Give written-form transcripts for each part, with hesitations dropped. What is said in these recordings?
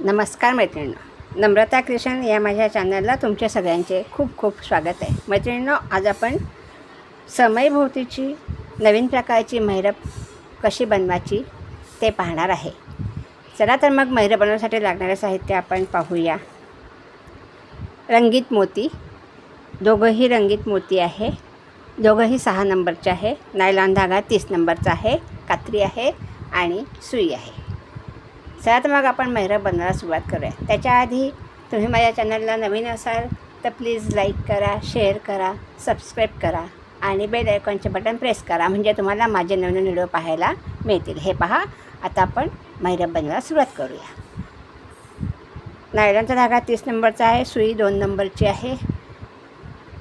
नमस्कार मैत्रिणींनो, नम्रता क्रिएशन या माझ्या चॅनलला तुमच्या सगळ्यांचे खूप खूप स्वागत आहे. मैत्रिणींनो, आज आपण समईभोवतीची नवीन प्रकारची महिरप कशी बनवायची ते पाहणार आहे. चला तर मग महिरप बनवण्यासाठी लागणारे साहित्य आपण पाहूया. रंगीत मोती, दोघंही रंगीत मोती आहे. दोघंही 6 नंबरचे आहे. नायलॉन धागा 30 नंबरचा आहे. कात्री आहे आणि सुई आहे. चला तर मग आपण महिरप बनवायला सुरुवात करूया. त्याच्या आधी तुम्ही माझ्या चॅनलला नवीन असाल तर प्लीज लाईक करा, शेअर करा, सबस्क्राईब करा आणि बेल आयकॉनचे बटन प्रेस करा, म्हणजे तुम्हाला माझे नवीन व्हिडिओ पाहायला मिळतील. हे पहा, आता आपण महिरप बनवायला सुरुवात करूया. नायलॉनचा धागा 30 नंबरचा आहे. सुई 2 नंबरची आहे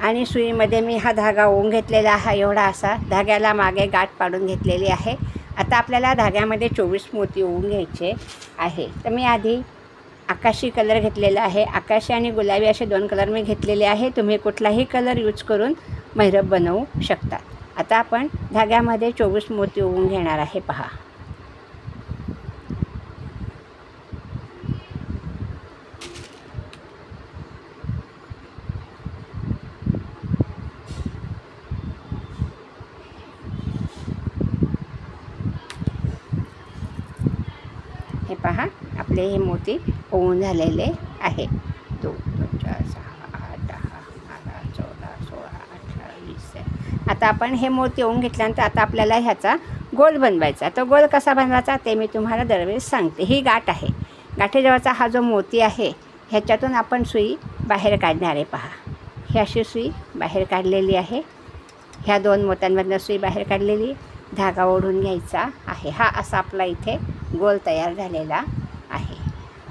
आणि सुईमध्ये मी हा धागा ओवून घेतलेला आहे. एवढा असा धाग्याला मागे गाठ पाडून घेतलेली आहे. आता आपल्याला धाग्यामध्ये 24 मोती ओवून घ्यायचे आहे. तर मी आधी आकाशी कलर घेतलेला आहे. आकाशी आणि गुलाबी असे 2 कलर मी घेतलेले आहे. तुम्ही कुठलाही कलर यूज करून महिरप बनवू शकता. आता आपण धाग्यामध्ये 24 मोती ओवून घेणार आहे. पहा, हे पहा, आपले हे मोती ओवून झालेले आहे. 2, 2, 4, 6, 8, 10, 11, 14, 16, 18, 20. आता आपण हे मोती ओवून घेतल्यानंतर आता आपल्याला ह्याचा गोल बनवायचा. तो गोल कसा बनवायचा ते मी तुम्हाला दरवेळेस सांगते. ही गाठ आहे. गाठीजवळचा हा जो मोती आहे ह्याच्यातून आपण सुई बाहेर काढणार आहे. पहा, ही अशी सुई बाहेर काढलेली आहे. ह्या 2 मोत्यांमधनं सुई बाहेर काढलेली, धागा ओढून घ्यायचा आहे. हा असा आपला इथे गोल तयार झालेला आहे.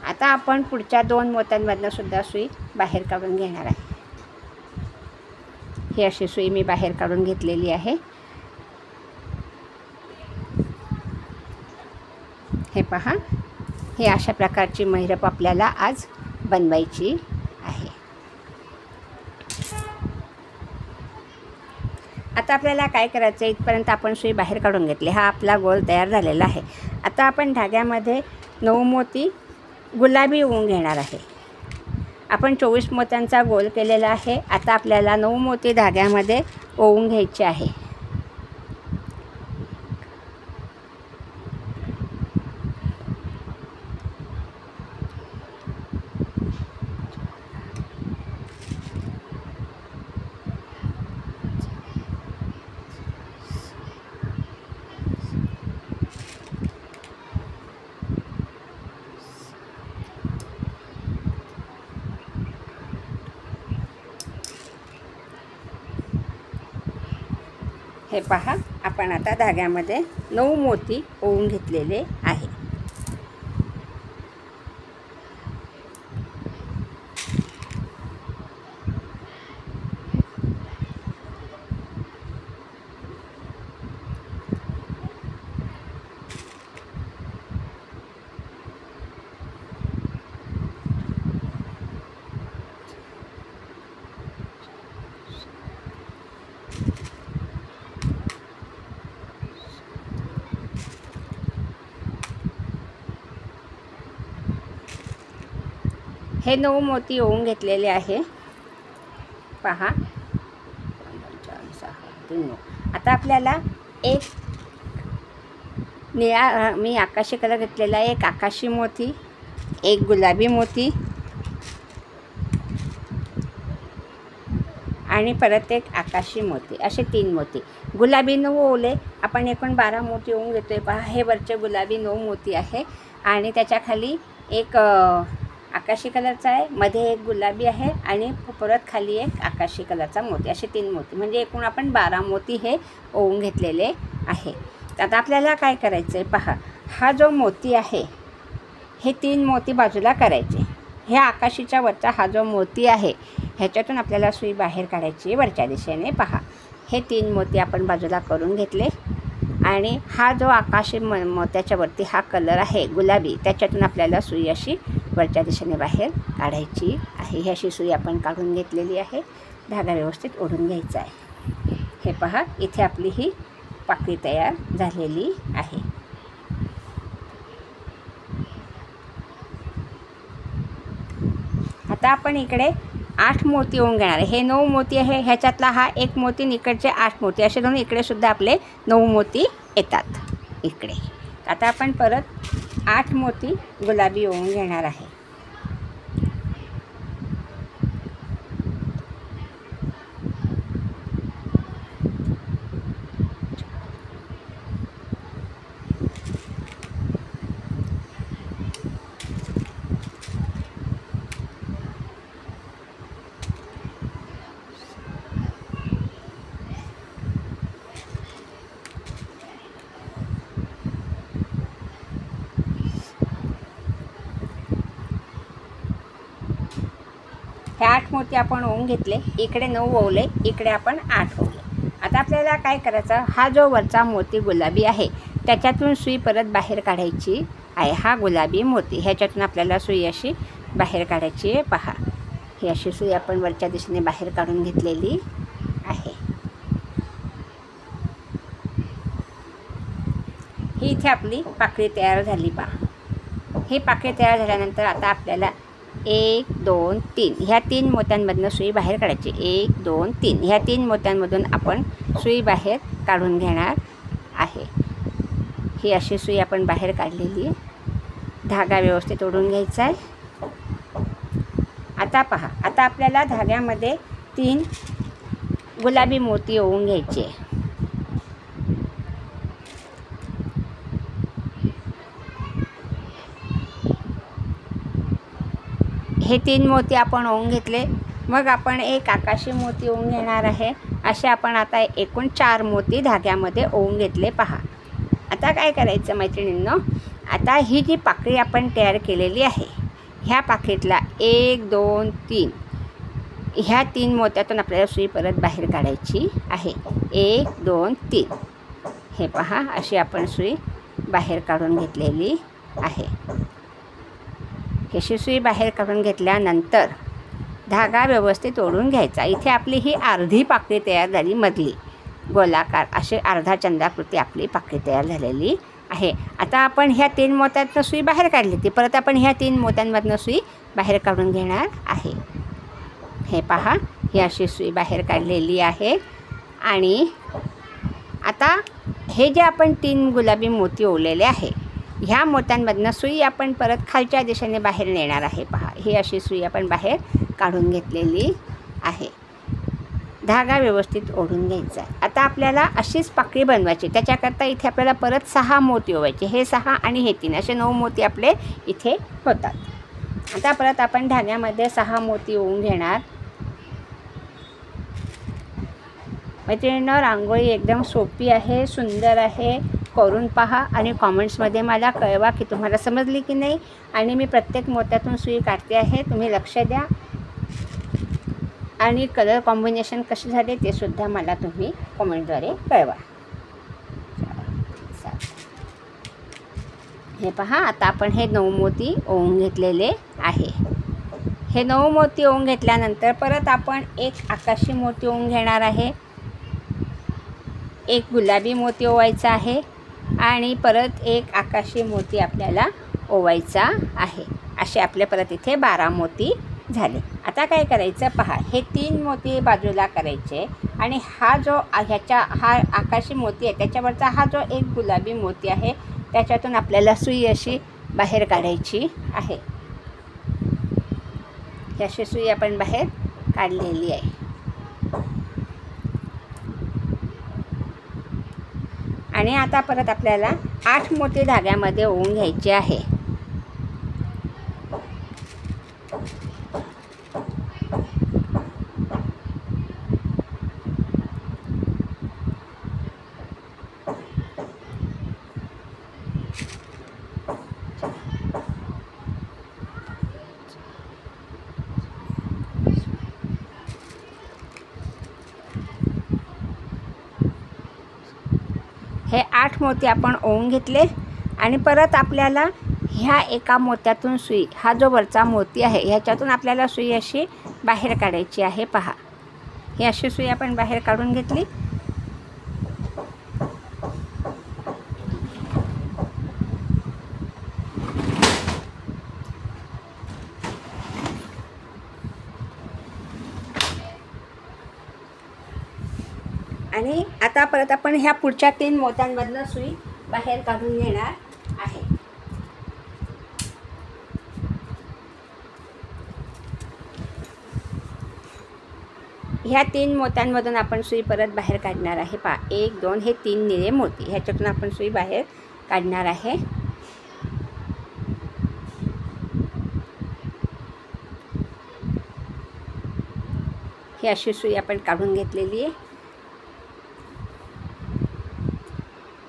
आता आपण पुढच्या 2 मोत्यांमधनं सुद्धा सुई बाहेर काढून घेणार आहे. ही अशी सुई मी बाहेर काढून घेतलेली आहे. हे पहा, हे अशा प्रकारची महिरप आपल्याला आज बनवायची आहे. आता आपल्याला काय करायचं, इथपर्यंत आपण सुई बाहेर काढून घेतली. हा आपला गोल तयार झालेला आहे. आता आपण धाग्यामध्ये 9 मोती गुलाबी ओवून घेणार आहे. आपण 24 मोत्यांचा गोल केलेला आहे. आता आपल्याला 9 मोती धाग्यामध्ये ओवून घ्यायचे आहे. हे पहा, आपण आता धाग्यामध्ये 9 मोती ओवून घेतलेले आहे. हे 9 मोती ओवून घेतलेले आहे. पहा, 2, 4, 6, 3, 9. आता आपल्याला एक निळा, मी आकाशी कलर घेतलेला आहे. एक आकाशी मोती, एक गुलाबी मोती आणि परत एक आकाशी मोती, असे 3 मोती. गुलाबी 9 ओवले. आपण एकूण 12 मोती ओवून घेतोय. पहा, हे वरचे गुलाबी 9 मोती आहे आणि त्याच्याखाली एक आकाशी कलरचा आहे, मध्ये एक गुलाबी आहे आणि परत खाली एक आकाशी कलरचा मोती, असे 3 मोती, म्हणजे एकूण आपण 12 मोती हे ओवून घेतलेले आहे. आता आपल्याला काय करायचं आहे, पहा, हा जो मोती आहे हे 3 मोती बाजूला करायचे. ह्या आकाशीच्या वरचा हा जो मोती आहे ह्याच्यातून आपल्याला सुई बाहेर काढायची वरच्या दिशेने. पहा, हे 3 मोती आपण बाजूला करून घेतले आणि हा जो आकाशी मोत्याच्या वरती हा कलर आहे गुलाबी, त्याच्यातून आपल्याला सुई अशी वरच्या दिशेने बाहेर काढायची आहे. ही अशी सुई आपण काढून घेतलेली आहे. धागा व्यवस्थित ओढून घ्यायचा आहे. हे पहा, इथे आपली ही पाकळी तयार झालेली आहे. आता आपण इकडे 8 मोती ओवून घेणार आहे. हे 9 मोती आहे, ह्याच्यातला हा 1 मोती, इकडचे 8 मोती, असे दोन इकडे सुद्धा आपले 9 मोती येतात इकडे. आता आपण परत 8 मोती गुलाबी ओवून घेणार आहे. हे 8 मोती आपण ओवून घेतले, इकडे 9 ओवले, इकडे आपण 8 ओवले. आता आपल्याला काय करायचं, हा जो वरचा मोती गुलाबी आहे त्याच्यातून सुई परत बाहेर काढायची आहे. हा गुलाबी मोती, ह्याच्यातून आपल्याला सुई अशी बाहेर काढायची आहे. पहा, ही अशी सुई आपण वरच्या दिशेने बाहेर काढून घेतलेली आहे. ही इथे आपली पाकळी तयार झाली. पहा, ही पाकळी तयार झाल्यानंतर आता आपल्याला 1 2 3 ह्या 3 मोत्यांमधून सुई बाहेर काढायची. 1 2 3 ह्या 3 मोत्यांमधून आपण सुई बाहेर काढून घेणार आहे. ही अशी सुई आपण बाहेर काढलेली, धागा व्यवस्थित ओढून घ्यायचा आहे. आता पहा, आता आपल्याला धाग्यामध्ये 3 गुलाबी मोती ओवून घ्यायचे. हे 3 मोती आपण ओवून घेतले. मग आपण एक आकाशी मोती ओवून घेणार आहे. असे आपण आता एकूण 4 मोती धाग्यामध्ये ओवून घेतले. पहा, आता काय करायचं मैत्रिणींनो, आता ही जी पाकळी आपण तयार केलेली आहे, ह्या पाकळीतला 1 2 3 ह्या 3 मोत्यातून आपल्याला सुई परत बाहेर काढायची आहे. 1 2 3 हे पहा, अशी आपण सुई बाहेर काढून घेतलेली आहे. अशी सुई बाहेर काढून घेतल्यानंतर धागा व्यवस्थित ओढून घ्यायचा. इथे आपली ही अर्धी पाकळी तयार झाली, मधली गोलाकार अशी अर्धा चंद्राकृती आपली पाकळी तयार झालेली आहे. आता आपण ह्या 3 मोत्यातनं सुई बाहेर काढली, ती परत आपण ह्या 3 मोत्यांमधनं सुई बाहेर काढून घेणार आहे. हे पहा, ही अशी सुई बाहेर काढलेली आहे. आणि आता हे जे आपण 3 गुलाबी मोती ओवलेले आहे, ह्या मोत्यांमधनं सुई आपण परत खालच्या दिशेने बाहेर नेणार आहे. पहा, ही अशी सुई आपण बाहेर काढून घेतलेली आहे. धागा व्यवस्थित ओढून घ्यायचा आहे. आता आपल्याला अशीच पाकळी बनवायची. त्याच्याकरता इथे आपल्याला परत 6 मोती ओवायचे. हे 6 आणि हे 3 असे 9 मोती आपले इथे होतात. आता परत आपण धाग्यामध्ये 6 मोती ओवून घेणार. मैत्रिणींनो, रांगोळी एकदम सोपी आहे, सुंदर आहे. करून पहा आणि कॉमेंट्समध्ये मला कळवा की तुम्हाला समजली की नाही. आणि मी प्रत्येक मोत्यातून सुई काढते आहे, तुम्ही लक्ष द्या. आणि कलर कॉम्बिनेशन कसे झाले ते सुद्धा मला तुम्ही कॉमेंटद्वारे कळवा. हे पहा, आता आपण हे 9 मोती ओवून घेतलेले आहे. हे 9 मोती ओवून घेतल्यानंतर परत आपण एक आकाशी मोती ओवून घेणार आहे. एक गुलाबी मोती ओवायचा आहे आणि परत एक आकाशी मोती आपल्याला ओवायचा आहे. असे आपले परत इथे 12 मोती झाले. आता काय करायचं पहा, हे 3 मोती बाजूला करायचे आणि हा जो हा आकाशी मोती आहे त्याच्यावरचा हा जो एक गुलाबी मोती आहे त्याच्यातून आपल्याला सुई अशी बाहेर काढायची आहे. ही अशी सुई आपण बाहेर काढलेली आहे. आणि आता परत आपल्याला 8 मोती धाग्यामध्ये ओवून घ्यायचे आहे. हे 8 मोती आपण ओवून घेतले आणि परत आपल्याला ह्या एका मोत्यातून सुई, हा जो वरचा मोती आहे ह्याच्यातून आपल्याला सुई अशी बाहेर काढायची आहे. पहा, ही अशी सुई आपण बाहेर काढून घेतली. आणि आता परत आपण ह्या पुढच्या 3 मोत्यांमधनं सुई बाहेर काढून घेणार आहे. ह्या 3 मोत्यांमधून आपण सुई परत बाहेर काढणार आहे. पहा 1 2 हे 3 निळे मोती, ह्याच्यातून आपण सुई बाहेर काढणार आहे. ही अशी सुई आपण काढून घेतलेली आहे.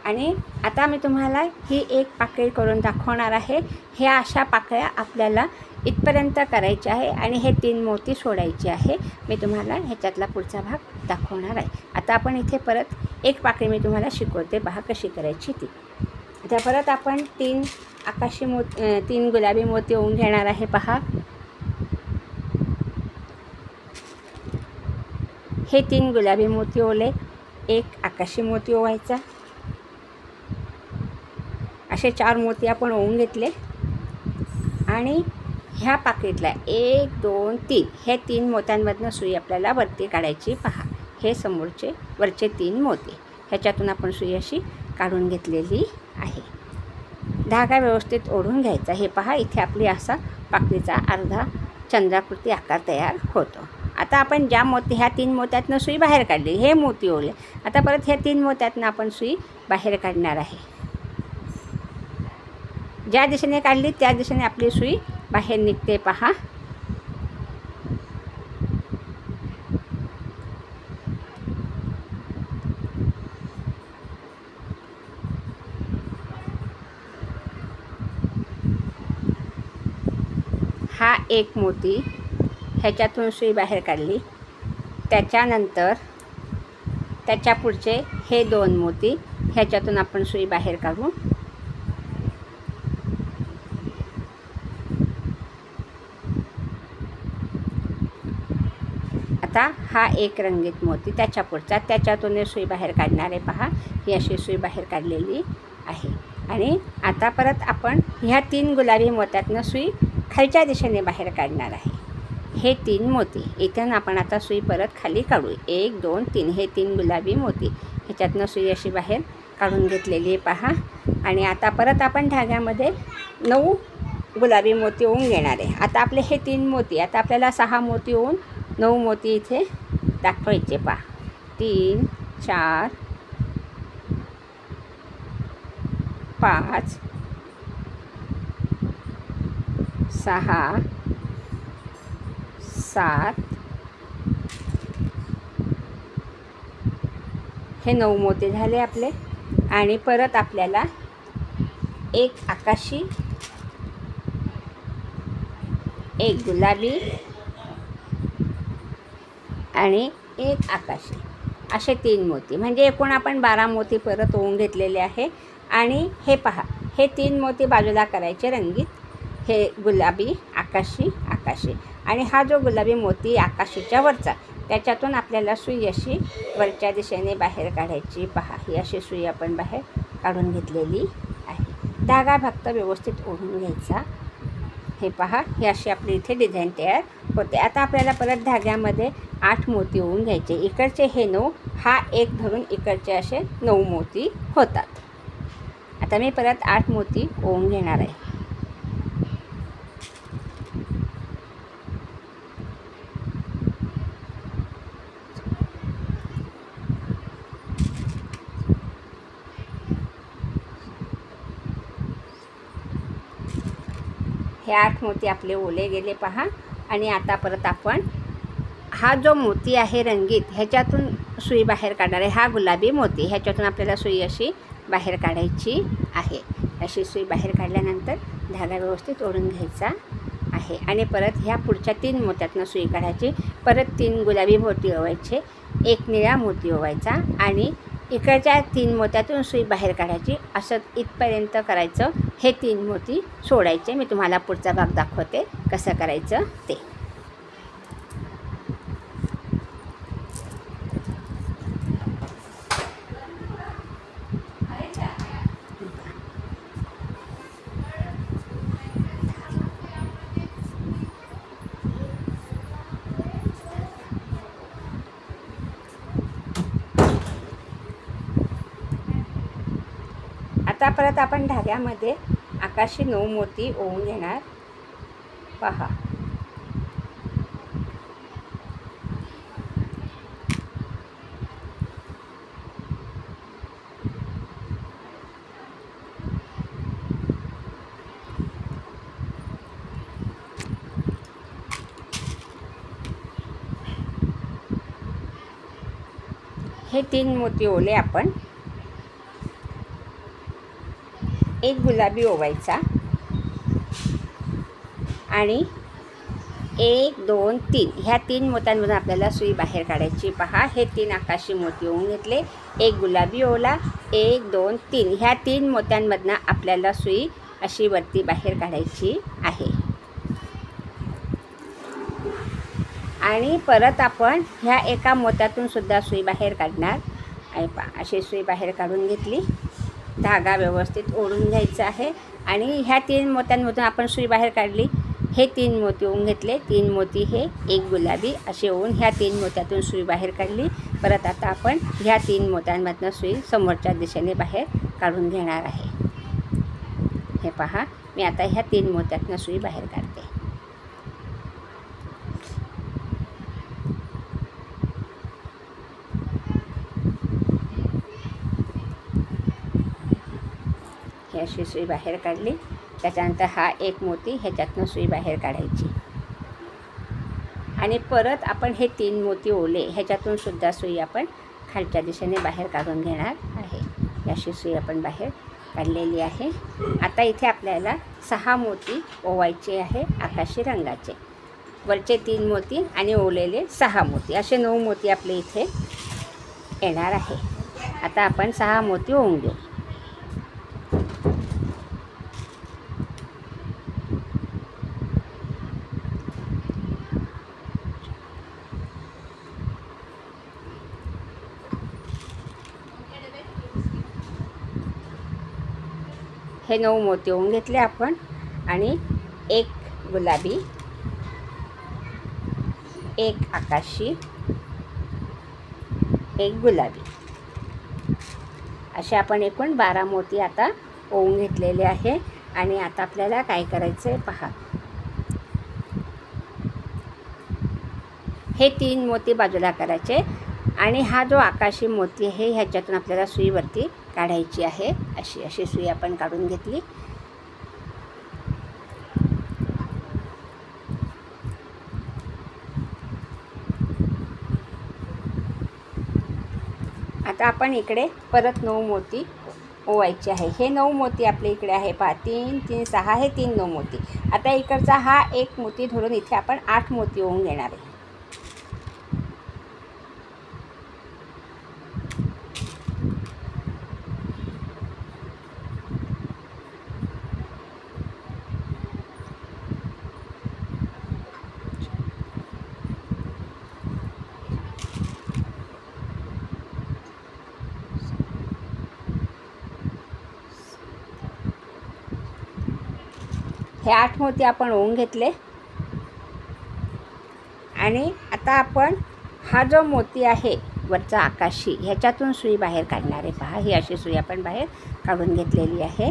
आणि आता मी तुम्हाला ही एक पाकळी करून दाखवणार आहे. ह्या अशा पाकळ्या आपल्याला इथपर्यंत करायच्या आहे आणि हे 3 मोती सोडायचे आहे. मी तुम्हाला ह्याच्यातला पुढचा भाग दाखवणार आहे. आता आपण इथे परत एक पाकळी मी तुम्हाला शिकवते, पहा कशी करायची ती. आता परत आपण 3 आकाशी मोती 3 गुलाबी मोती ओवून घेणार आहे. पहा हे 3 गुलाबी मोती ओवले, एक आकाशी मोती ओवायचा. असे 4 मोती आपण ओवून घेतले आणि ह्या पाकिटला 1 2 3 हे 3 मोत्यांमधनं सुई आपल्याला वरती काढायची. पहा हे समोरचे वरचे 3 मोती, ह्याच्यातून आपण सुई अशी काढून घेतलेली आहे. धागा व्यवस्थित ओढून घ्यायचा. हे पहा इथे आपली असा पाकळीचा अर्धा चंद्राकृती आकार तयार होतो. आता आपण ज्या मोती ह्या 3 मोत्यातनं सुई बाहेर काढली, हे मोती ओवले. आता परत ह्या 3 मोत्यातनं आपण सुई बाहेर काढणार आहे. ज्या दिशेने काढली त्या दिशेने आपली सुई बाहेर निघते. पहा हा एक मोती, ह्याच्यातून सुई बाहेर काढली. त्याच्यानंतर त्याच्या पुढचे हे 2 मोती, ह्याच्यातून आपण सुई बाहेर काढू. आता हा एक रंगीत मोती, त्याच्या पुढचा, त्याच्यातून सुई बाहेर काढणार आहे. पहा ही अशी सुई बाहेर काढलेली आहे. आणि आता परत आपण ह्या 3 गुलाबी मोत्यातनं सुई खालच्या दिशेने बाहेर काढणार आहे. हे 3 मोती इथून आपण आता सुई परत खाली काढू. 1 2 3 हे 3 गुलाबी मोती, ह्याच्यातनं सुई अशी बाहेर काढून घेतलेली आहे. पहा आणि आता परत आपण धाग्यामध्ये 9 गुलाबी मोती ओवून घेणार आहे. आता आपले हे 3 मोती, आता आपल्याला 6 मोती ओवून 9 मोती इथे दाखवायचे. पहा 3 4 5 6 7 हे 9 मोती झाले आपले. आणि परत आपल्याला एक आकाशी, एक गुलाबी आणि एक आकाशी असे 3 मोती, म्हणजे एकूण आपण 12 मोती परत ओवून घेतलेले आहे. आणि हे पहा हे 3 मोती बाजूला करायचे रंगीत, हे गुलाबी आकाशी आकाशी. आणि हा जो गुलाबी मोती आकाशीच्या वरचा, त्याच्यातून आपल्याला सुई अशी वरच्या दिशेने बाहेर काढायची. पहा ही अशी सुई आपण बाहेर काढून घेतलेली आहे. धागा फक्त व्यवस्थित ओढून घ्यायचा. हे पहा ही अशी आपली इथे डिझाईन तयार होते. आता आपल्याला परत धाग्यामध्ये 8 मोती ओवून घ्यायचे. इकडचे हे 9, हा एक धरून इकडचे असे 9 मोती होतात. आता मी परत 8 मोती ओवून घेणार आहे. हे 8 मोती आपले ओले गेले. पहा आणि आता परत आपण हा जो मोती आहे रंगीत, ह्याच्यातून सुई बाहेर काढणार आहे. हा गुलाबी मोती, ह्याच्यातून आपल्याला सुई अशी बाहेर काढायची आहे. अशी सुई बाहेर काढल्यानंतर धागा व्यवस्थित ओढून घ्यायचा आहे. आणि परत ह्या पुढच्या 3 मोत्यातनं सुई काढायची. परत 3 गुलाबी मोती ओवायचे, एक निळा मोती ओवायचा आणि इकडच्या 3 मोत्यातून सुई बाहेर काढायची. असं इथपर्यंत करायचं. हे 3 मोती सोडायचे. मी तुम्हाला पुढचा भाग दाखवते कसं करायचं ते. परत आपण धाग्यामध्ये आकाशी 9 मोती ओवून घेणार. पहा, हे 3 मोती ओवले आपण. एक गुलाबी ओवायचा आणि 1 2 3 ह्या 3 मोत्यांमधून आपल्याला सुई बाहेर काढायची. पहा, हे 3 आकाशी मोती ओवून घेतले, एक गुलाबी ओवला, 1 2 3 ह्या 3 मोत्यांमधनं आपल्याला सुई अशी वरती बाहेर काढायची आहे. आणि परत आपण ह्या एका मोत्यातून सुद्धा सुई बाहेर काढणार आहे. पहा, अशी सुई बाहेर काढून घेतली. धागा व्यवस्थित ओढून घ्यायचा आहे आणि ह्या 3 मोत्यांमधून आपण सुई बाहेर काढली. हे 3 मोती ओवून घेतले, 3 मोती हे एक गुलाबी असे ओवून ह्या 3 मोत्यातून सुई बाहेर काढली. परत आता आपण ह्या 3 मोत्यांमधनं सुई समोरच्या दिशेने बाहेर काढून घेणार आहे. हे पहा, मी आता ह्या 3 मोत्यातनं सुई बाहेर काढते. ही अशी सुई बाहेर काढली. त्याच्यानंतर हा एक मोती ह्याच्यातनं सुई बाहेर काढायची आणि परत आपण हे 3 मोती ओले ह्याच्यातून सुद्धा सुई आपण खालच्या दिशेने बाहेर काढून घेणार आहे. अशी सुई आपण बाहेर काढलेली आहे. आता इथे आपल्याला 6 मोती ओवायचे आहे आकाशी रंगाचे. वरचे 3 मोती आणि ओवलेले 6 मोती असे 9 मोती आपले इथे येणार आहे. आता आपण 6 मोती ओवून घेऊ. हे 9 मोती ओवून घेतले आपण आणि एक गुलाबी, एक आकाशी, एक गुलाबी असे आपण एकूण 12 मोती आता ओवून घेतलेले आहे. आणि आता आपल्याला काय करायचं आहे पहा, हे 3 मोती बाजूला करायचे आणि हा जो आकाशी मोती आहे ह्याच्यातून आपल्याला सुई वरती काढायची आहे. अशी सुई आपण काढून घेतली. आता आपण इकडे परत 9 मोती ओवायचे आहे. हे 9 मोती आपल्या इकडे आहे. पहा, 3 3 6 हे 3 9 मोती. आता इकडचा हा एक मोती धरून इथे आपण 8 मोती ओवून घेणार आहे. हे 8 मोती आपण ओवून घेतले आणि आता आपण हा जो मोती आहे वरचा आकाशी ह्याच्यातून सुई बाहेर काढणार आहे. पहा, ही अशी सुई आपण बाहेर काढून घेतलेली आहे.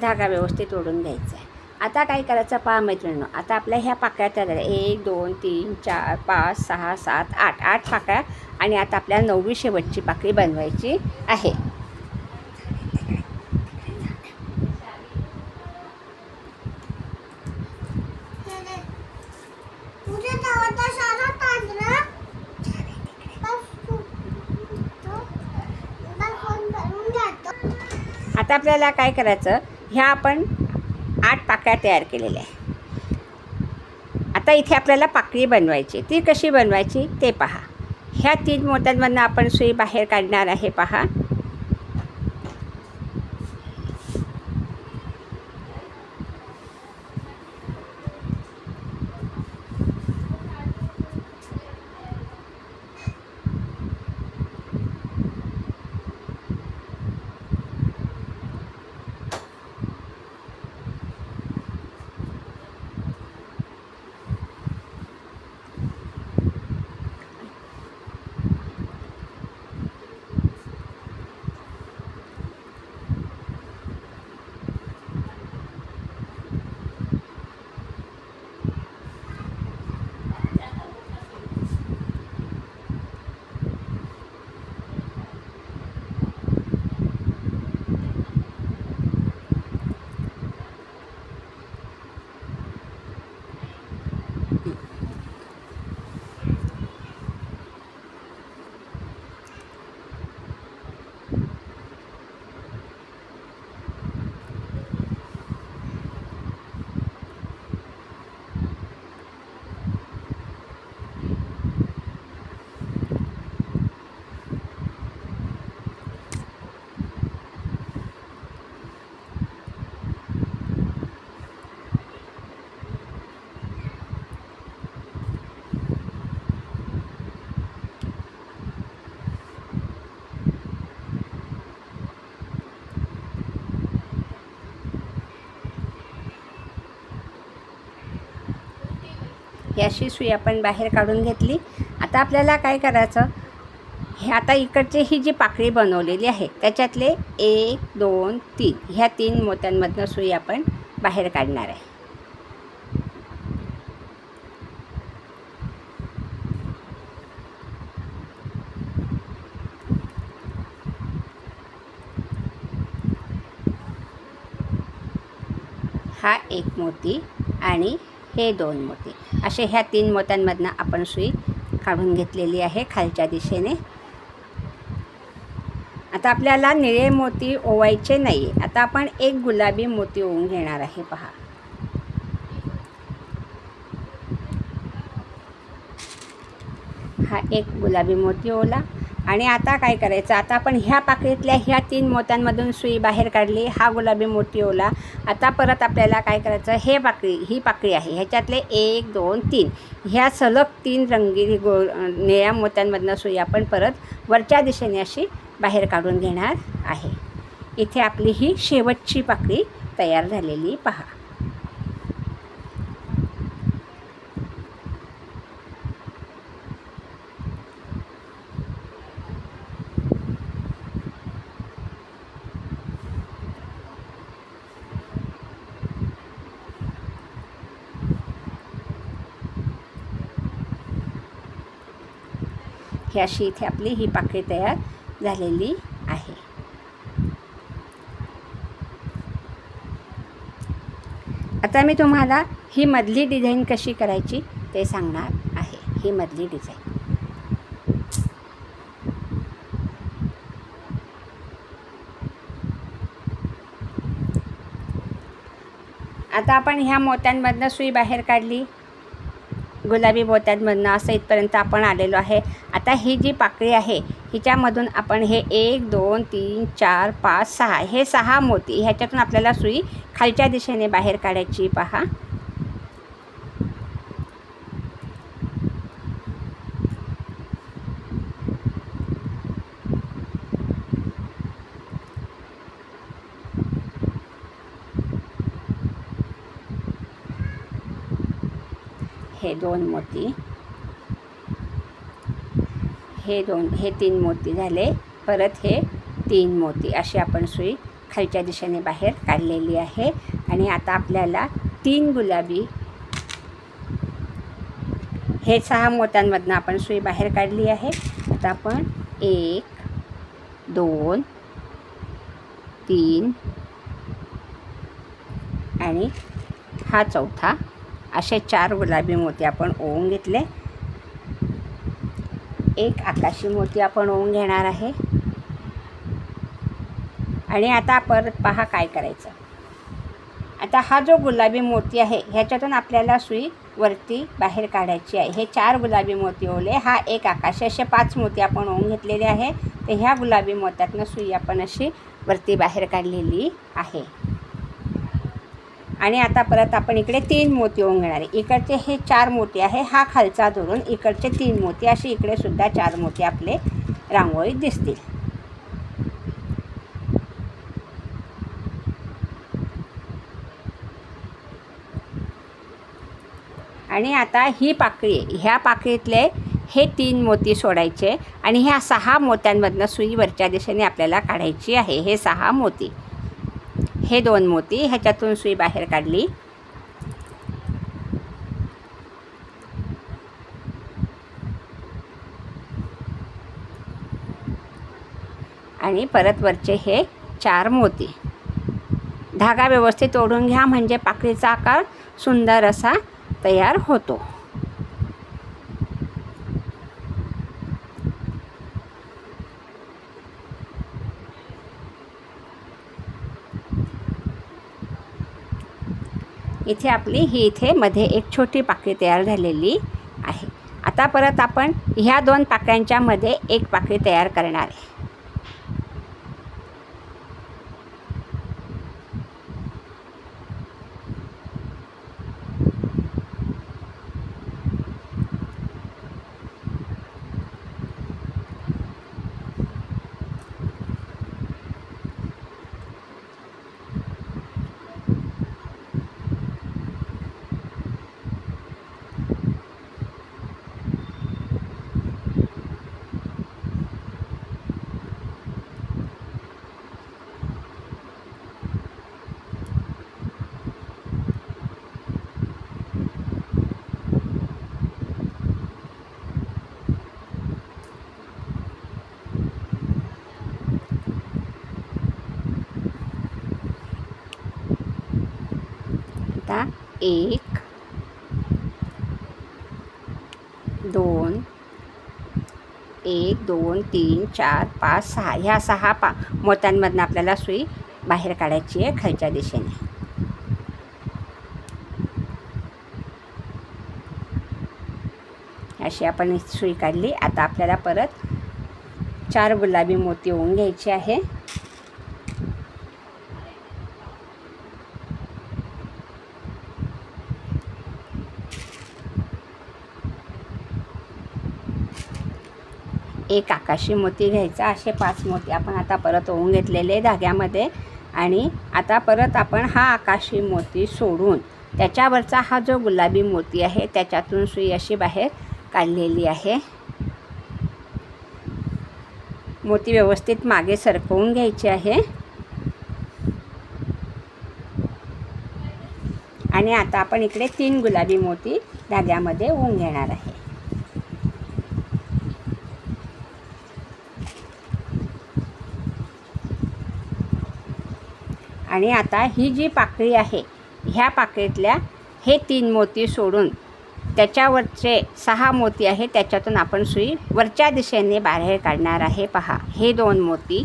धागा व्यवस्थित ओढून घ्यायचा आहे. आता काय करायचं पहा मैत्रिणींनो, आता आपल्या ह्या पाकळ्या तयार झाल्या. 1 2 3 4 5 6 7 8 8 पाकळ्या आणि आता आपल्याला 9वी शेवटची पाकळी बनवायची आहे. आता आपल्याला काय करायचं, ह्या आपण 8 पाकळ्या तयार केलेल्या आहे. आता इथे आपल्याला पाकळी बनवायची. ती कशी बनवायची ते पहा. ह्या 3 मोत्यांमधनं आपण सुई बाहेर काढणार आहे. पहा, ही अशी सुई आपण बाहेर काढून घेतली. आता आपल्याला काय करायचं, हे आता इकडची ही जी पाकळी बनवलेली आहे त्याच्यातले 1 2 3 ह्या 3 मोत्यांमधनं सुई आपण बाहेर काढणार आहे. हा 1 मोती आणि हे 2 मोती, असे ह्या 3 मोत्यांमधनं आपण सुई काढून घेतलेली आहे खालच्या दिशेने. आता आपल्याला निळे मोती ओवायचे नाही. आता आपण एक गुलाबी मोती ओवून घेणार आहे. पहा, हा एक गुलाबी मोती ओवला. आणि आता काय करायचं, आता आपण ह्या पाकळीतल्या ह्या 3 मोत्यांमधून सुई बाहेर काढली, हा गुलाबी मोती ओवला. आता परत आपल्याला काय करायचं, ही पाकळी आहे ह्याच्यातले 1 2 3 ह्या सलग 3 रंगीत निळ्या मोत्यांमधनं सुई आपण परत वरच्या दिशेने अशी बाहेर काढून घेणार आहे. इथे आपली ही शेवटची पाकळी तयार झालेली पहा. ही अशी इथे आपली ही पाकळी तयार झालेली आहे. आता मी तुम्हाला ही मधली डिझाईन कशी करायची ते सांगणार आहे. ही मधली डिझाईन, आता आपण ह्या मोत्यांमधनं सुई बाहेर काढली, गुलाबी मोत्यांमधनं असं इथपर्यंत आपण आलेलो आहे. आता ही जी पाकळी आहे हिच्यामधून आपण हे 1 2 3 4 5 6 हे 6 मोती ह्याच्यातून आपल्याला सुई खालच्या दिशेने बाहेर काढायची. पहा, हे 2 मोती, हे 3 मोती झाले. परत हे 3 मोती, अशी आपण सुई खालच्या दिशेने बाहेर काढलेली आहे. आणि आता आपल्याला 3 गुलाबी, हे 6 मोत्यांमधनं आपण सुई बाहेर काढली आहे. आता आपण 1 2 3 आणि हा चौथा, असे 4 गुलाबी मोती आपण ओवून घेतले. एक आकाशी मोती आपण ओवून घेणार आहे. आणि आता परत पहा काय करायचं. आता हा जो गुलाबी मोती आहे ह्याच्यातून आपल्याला सुई वरती बाहेर काढायची आहे. हे 4 गुलाबी मोती ओवले, हा एक आकाशी, असे 5 मोती आपण ओवून घेतलेले आहे. तर ह्या गुलाबी मोत्यातनं सुई आपण अशी वरती बाहेर काढलेली आहे. आणि आता परत आपण इकडे 3 मोती ओवून घेणार आहे. इकडचे हे 4 मोती आहे, हा खालचा धरून इकडचे 3 मोती, असे इकडे सुद्धा 4 मोती आपले रांगोळीत दिसतील. आणि आता ही पाकळी, ह्या पाकळीतले हे 3 मोती सोडायचे आणि ह्या 6 मोत्यांमधनं सुई वरच्या दिशेने आपल्याला काढायची आहे. हे 6 मोती, हे 2 मोती ह्याच्यातून सुई बाहेर काढली. आणि परत वरचे हे 4 मोती. धागा व्यवस्थित ओढून घ्या म्हणजे पाकळीचा आकार सुंदर असा तयार होतो. इथे आपली ही इथे मध्ये एक छोटी पाकळी तयार झालेली आहे. आता परत आपण ह्या 2 पाकळ्यांच्या मध्ये एक पाकळी तयार करणार आहे. आता 1 2 1 2 3 4 5 6 ह्या 6 मोत्यांमधून आपल्याला सुई बाहेर काढायची आहे खालच्या दिशेने. अशी आपण सुई काढली. आता आपल्याला परत 4 गुलाबी मोती ओवून घ्यायचे आहे. एक आकाशी मोती घ्यायचा. असे 5 मोती आपण आता परत ओवून घेतलेले धाग्यामध्ये. आणि आता परत आपण हा आकाशी मोती सोडून त्याच्यावरचा हा जो गुलाबी मोती आहे त्याच्यातून सुई अशी बाहेर काढलेली आहे. मोती व्यवस्थित मागे सरकवून घ्यायचे आहे. आणि आता आपण इकडे 3 गुलाबी मोती धाग्यामध्ये ओवून घेणार आहे. आणि आता ही जी पाकळी आहे ह्या पाकळीतल्या हे 3 मोती सोडून त्याच्यावरचे 6 मोती आहे त्याच्यातून आपण सुई वरच्या दिशेने बाहेर काढणार आहे. पहा, हे 2 मोती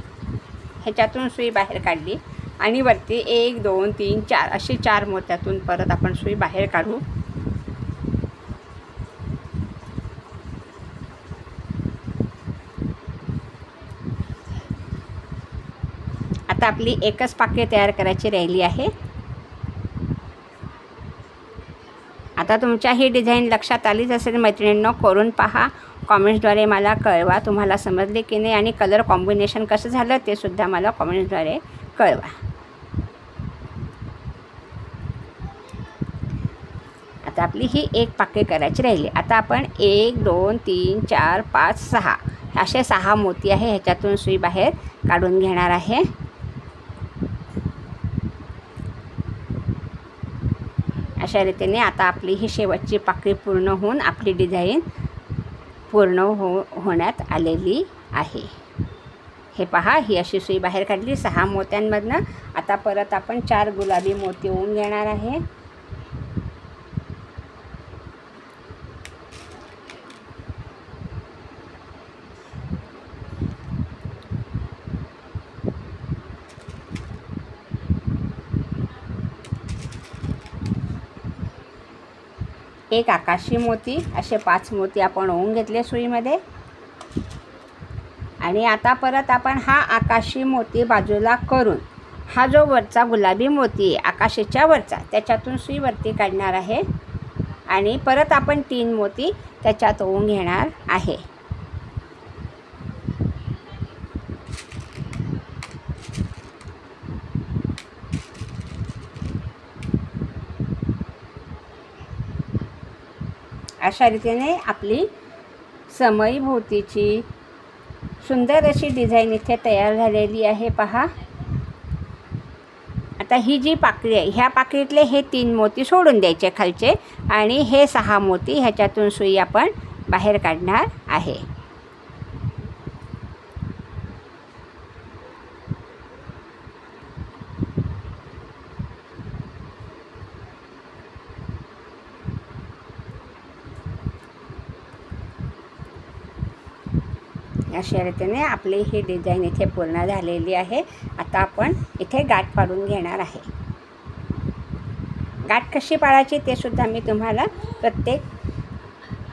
ह्याच्यातून सुई बाहेर काढली आणि वरती 1 2 3 4 अशी 4 मोत्यातून परत आपण सुई बाहेर काढू. आता आपली एकच पाकळी तयार करायची राहिली आहे. आता तुमच्या ही डिझाईन लक्षात आलीच असेल मैत्रिणींनो. करून पहा, कॉमेंट्सद्वारे मला कळवा तुम्हाला समजले की नाही आणि कलर कॉम्बिनेशन कसं झालं ते सुद्धा मला कॉमेंट्सद्वारे कळवा. आता आपली ही एक पाकळी करायची राहिली. आता आपण 1 2 3 4 5 6 असे 6 मोती आहे ह्याच्यातून सुई बाहेर काढून घेणार आहे. अशा रीतीने आता आपली ही शेवटची पाकळी पूर्ण होऊन आपली डिझाईन पूर्ण होण्यात आलेली आहे. हे पहा, ही अशी सुई बाहेर काढली 6 मोत्यांमधनं. आता परत आपण 4 गुलाबी मोती ओवून घेणार आहे. एक आकाशी मोती असे 5 मोती आपण ओवून घेतले सुईमध्ये. आणि आता परत आपण हा आकाशी मोती बाजूला करून हा जो वरचा गुलाबी मोती आहे आकाशीच्या वरचा त्याच्यातून सुई वरती काढणार आहे. आणि परत आपण 3 मोती त्याच्यात ओवून घेणार आहे. अशा रीतीने आपली समईभोवतीची सुंदर अशी डिझाईन इथे तयार झालेली आहे. पहा, आता ही जी पाकळी आहे ह्या पाकळीतले हे 3 मोती सोडून द्यायचे खालचे आणि हे 6 मोती ह्याच्यातून सुई आपण बाहेर काढणार आहे. अशा रीतीने आपली ही डिझाईन इथे पूर्ण झालेली आहे. आता आपण इथे गाठ पाडून घेणार आहे. गाठ कशी पाडायची ते सुद्धा मी तुम्हाला प्रत्येक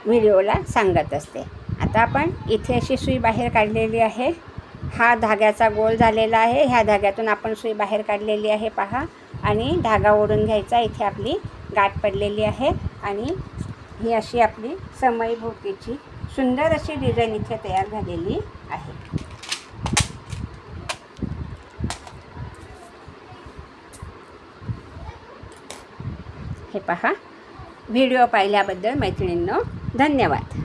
व्हिडिओला सांगत असते. आता आपण इथे अशी सुई बाहेर काढलेली आहे. हा धाग्याचा गोल झालेला आहे. ह्या धाग्यातून आपण सुई बाहेर काढलेली आहे. पहा, आणि धागा ओढून घ्यायचा. इथे आपली गाठ पडलेली आहे आणि ही अशी आपली समईभोवतीची सुंदर अशी डिझाईन इथे तयार झालेली आहे. हे पहा, व्हिडिओ पाहिल्याबद्दल मैत्रिणींनो धन्यवाद.